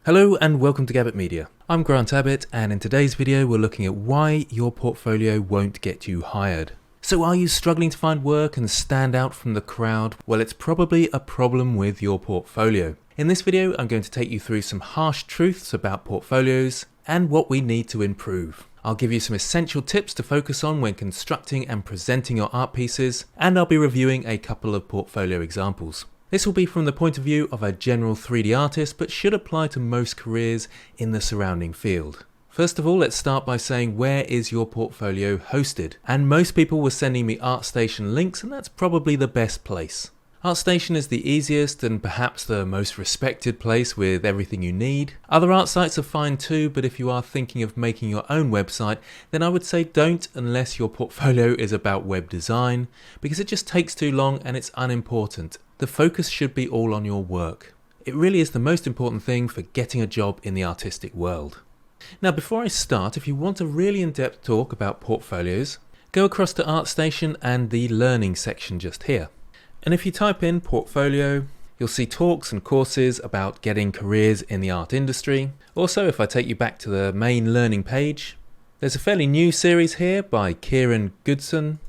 Hello and welcome to Gabbett Media. I'm Grant Abbott, and in today's video we're looking at why your portfolio won't get you hired. So are you struggling to find work and stand out from the crowd? Well, it's probably a problem with your portfolio. In this video I'm going to take you through some harsh truths about portfolios and what we need to improve. I'll give you some essential tips to focus on when constructing and presenting your art pieces, and I'll be reviewing a couple of portfolio examples. This will be from the point of view of a general 3D artist, but should apply to most careers in the surrounding field. First of all, let's start by saying, where is your portfolio hosted? And most people were sending me ArtStation links, and that's probably the best place. ArtStation is the easiest and perhaps the most respected place with everything you need. Other art sites are fine too, but if you are thinking of making your own website, then I would say don't unless your portfolio is about web design, because it just takes too long and it's unimportant. The focus should be all on your work. It really is the most important thing for getting a job in the artistic world. Now, before I start, if you want a really in-depth talk about portfolios, go across to ArtStation and the learning section just here. And if you type in portfolio, you'll see talks and courses about getting careers in the art industry. Also, if I take you back to the main learning page, there's a fairly new series here by Gudjon,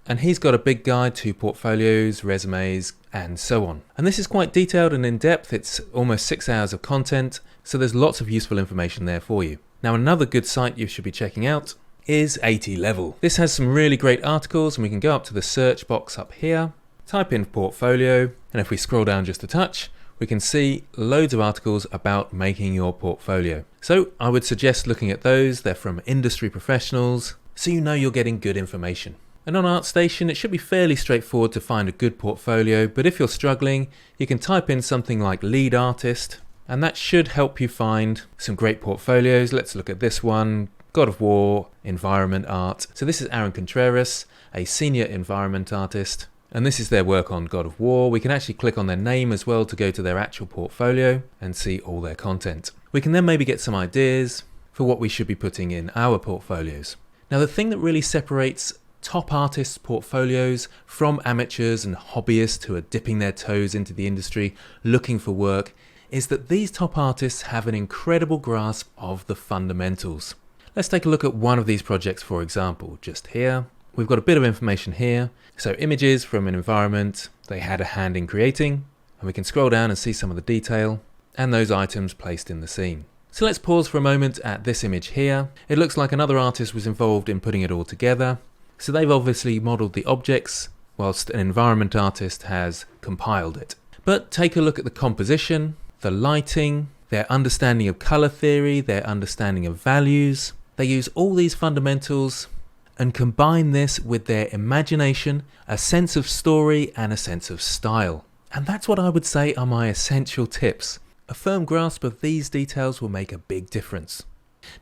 and he's got a big guide to portfolios, resumes, and so on. And this is quite detailed and in-depth. It's almost 6 hours of content, so there's lots of useful information there for you. Now, another good site you should be checking out is 80 Level. This has some really great articles, and we can go up to the search box up here, type in portfolio, and if we scroll down just a touch, we can see loads of articles about making your portfolio. So I would suggest looking at those. They're from industry professionals, so you know you're getting good information. And on ArtStation, it should be fairly straightforward to find a good portfolio, but if you're struggling, you can type in something like lead artist, and that should help you find some great portfolios. Let's look at this one, God of War, environment art. So this is Aaron Contreras, a senior environment artist, and this is their work on God of War. We can actually click on their name as well to go to their actual portfolio and see all their content. We can then maybe get some ideas for what we should be putting in our portfolios. Now, the thing that really separates top artists' portfolios from amateurs and hobbyists who are dipping their toes into the industry looking for work is that these top artists have an incredible grasp of the fundamentals. Let's take a look at one of these projects, for example, just here. We've got a bit of information here. So images from an environment they had a hand in creating, and we can scroll down and see some of the detail and those items placed in the scene. So let's pause for a moment at this image here. It looks like another artist was involved in putting it all together. So they've obviously modeled the objects, whilst an environment artist has compiled it. But take a look at the composition, the lighting, their understanding of color theory, their understanding of values. They use all these fundamentals and combine this with their imagination, a sense of story, and a sense of style. And that's what I would say are my essential tips. A firm grasp of these details will make a big difference.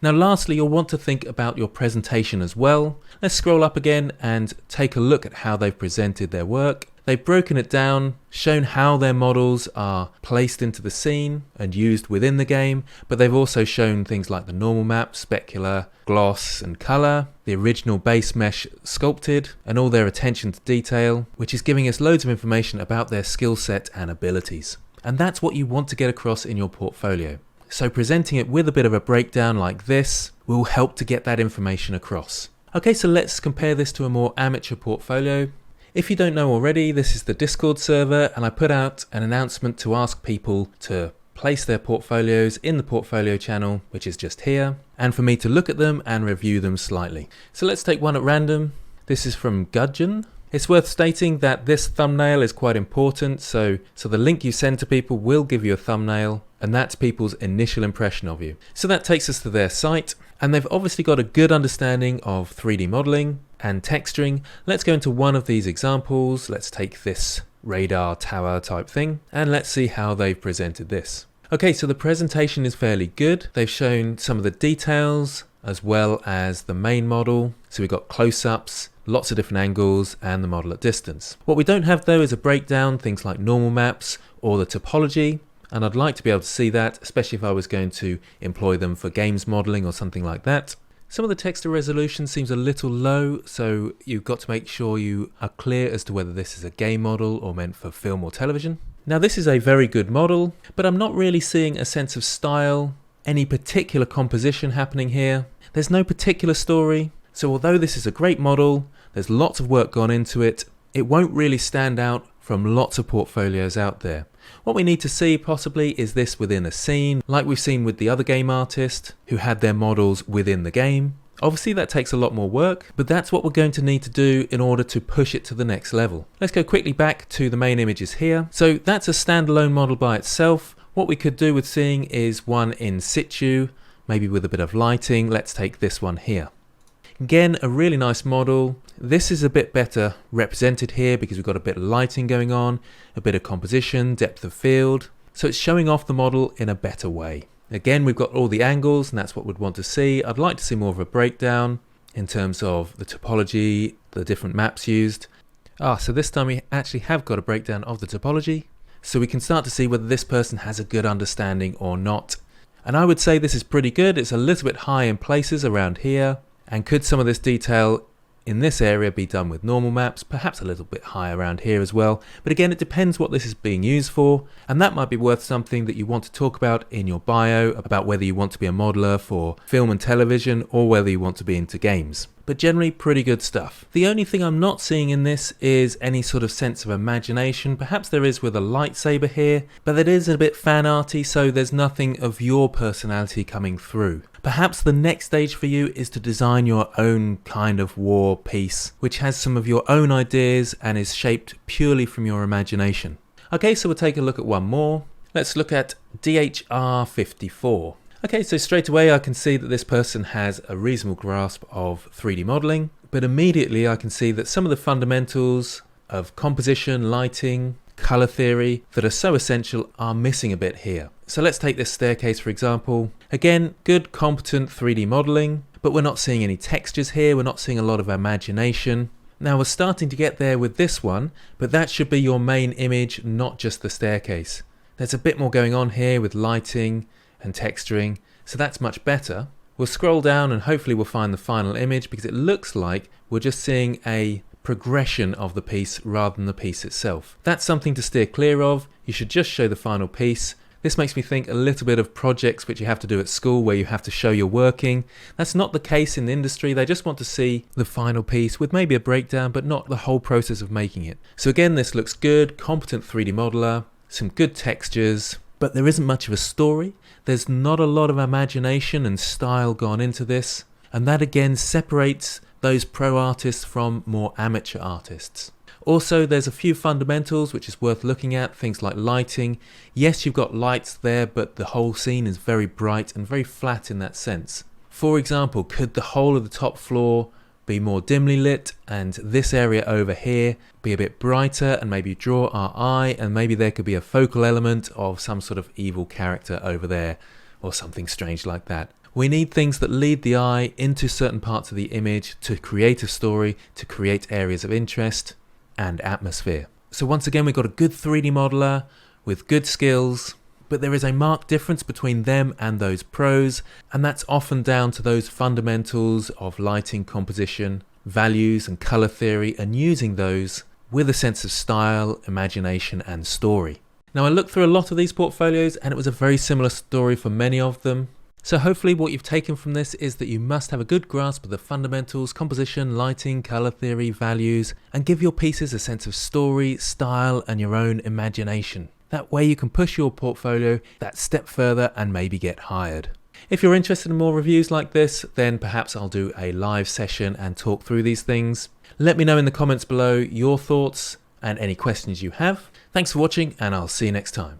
Now, lastly, you'll want to think about your presentation as well. Let's scroll up again and take a look at how they've presented their work. They've broken it down, shown how their models are placed into the scene and used within the game, but they've also shown things like the normal map, specular, gloss and color, the original base mesh sculpted, and all their attention to detail, which is giving us loads of information about their skill set and abilities. And that's what you want to get across in your portfolio. So presenting it with a bit of a breakdown like this will help to get that information across. Okay, so let's compare this to a more amateur portfolio. If you don't know already, this is the Discord server, and I put out an announcement to ask people to place their portfolios in the portfolio channel, which is just here, and for me to look at them and review them slightly. So let's take one at random. This is from Gudjon. It's worth stating that this thumbnail is quite important, so the link you send to people will give you a thumbnail, and that's people's initial impression of you. So that takes us to their site, and they've obviously got a good understanding of 3D modeling and texturing. Let's go into one of these examples. Let's take this radar tower type thing, and let's see how they've presented this. Okay, so the presentation is fairly good. They've shown some of the details as well as the main model. So we've got close-ups, lots of different angles, and the model at distance. What we don't have though is a breakdown, things like normal maps or the topology, and I'd like to be able to see that, especially if I was going to employ them for games modeling or something like that. Some of the texture resolution seems a little low, so you've got to make sure you are clear as to whether this is a game model or meant for film or television. Now this is a very good model, but I'm not really seeing a sense of style, any particular composition happening here. There's no particular story, so although this is a great model, there's lots of work gone into it, it won't really stand out from lots of portfolios out there. What we need to see possibly is this within a scene, like we've seen with the other game artist who had their models within the game. Obviously that takes a lot more work, but that's what we're going to need to do in order to push it to the next level. Let's go quickly back to the main images here. So that's a standalone model by itself. What we could do with seeing is one in situ, maybe with a bit of lighting. Let's take this one here. Again, a really nice model. This is a bit better represented here because we've got a bit of lighting going on, a bit of composition, depth of field. So it's showing off the model in a better way. Again, we've got all the angles and that's what we'd want to see. I'd like to see more of a breakdown in terms of the topology, the different maps used. So this time we actually have got a breakdown of the topology. So we can start to see whether this person has a good understanding or not. And I would say this is pretty good. It's a little bit high in places around here. And could some of this detail in this area be done with normal maps, perhaps a little bit high around here as well. But again, it depends what this is being used for, and that might be worth something that you want to talk about in your bio, about whether you want to be a modeler for film and television or whether you want to be into games. But generally pretty good stuff. The only thing I'm not seeing in this is any sort of sense of imagination. Perhaps there is with a lightsaber here, but it is a bit fan arty, so there's nothing of your personality coming through. Perhaps the next stage for you is to design your own kind of war piece, which has some of your own ideas and is shaped purely from your imagination. Okay, so we'll take a look at one more. Let's look at DHR54. Okay, so straight away I can see that this person has a reasonable grasp of 3D modeling, but immediately I can see that some of the fundamentals of composition, lighting, color theory that are so essential are missing a bit here. So let's take this staircase for example. Again, good competent 3D modeling, but we're not seeing any textures here, we're not seeing a lot of imagination. Now we're starting to get there with this one, but that should be your main image, not just the staircase. There's a bit more going on here with lighting and texturing, so that's much better. We'll scroll down and hopefully we'll find the final image because it looks like we're just seeing a progression of the piece rather than the piece itself. That's something to steer clear of. You should just show the final piece. This makes me think a little bit of projects which you have to do at school where you have to show you're working. That's not the case in the industry. They just want to see the final piece with maybe a breakdown, but not the whole process of making it. So again, this looks good, competent 3D modeler, some good textures, but there isn't much of a story. There's not a lot of imagination and style gone into this, and that again separates those pro artists from more amateur artists. Also, there's a few fundamentals which is worth looking at, things like lighting. Yes, you've got lights there, but the whole scene is very bright and very flat in that sense. For example, could the whole of the top floor be more dimly lit and this area over here be a bit brighter and maybe draw our eye, and maybe there could be a focal element of some sort of evil character over there or something strange like that. We need things that lead the eye into certain parts of the image to create a story, to create areas of interest and atmosphere. So once again, we've got a good 3D modeler with good skills, but there is a marked difference between them and those pros, and that's often down to those fundamentals of lighting, composition, values and color theory, and using those with a sense of style, imagination and story. Now I looked through a lot of these portfolios and it was a very similar story for many of them. So hopefully what you've taken from this is that you must have a good grasp of the fundamentals, composition, lighting, color theory, values, and give your pieces a sense of story, style, and your own imagination. That way you can push your portfolio that step further and maybe get hired. If you're interested in more reviews like this, then perhaps I'll do a live session and talk through these things. Let me know in the comments below your thoughts and any questions you have. Thanks for watching, and I'll see you next time.